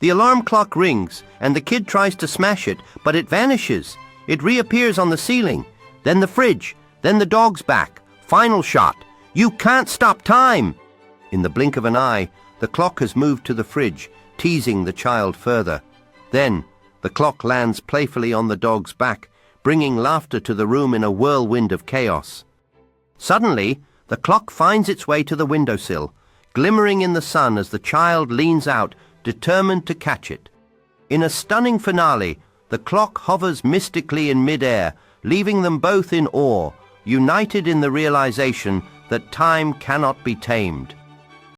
The alarm clock rings, and the kid tries to smash it, but it vanishes. It reappears on the ceiling, then the fridge, then the dog's back. Final shot. You can't stop time! In the blink of an eye, the clock has moved to the fridge, teasing the child further. Then, the clock lands playfully on the dog's back, bringing laughter to the room in a whirlwind of chaos. Suddenly, the clock finds its way to the windowsill, glimmering in the sun as the child leans out, determined to catch it. In a stunning finale, the clock hovers mystically in mid-air, leaving them both in awe, united in the realization that time cannot be tamed.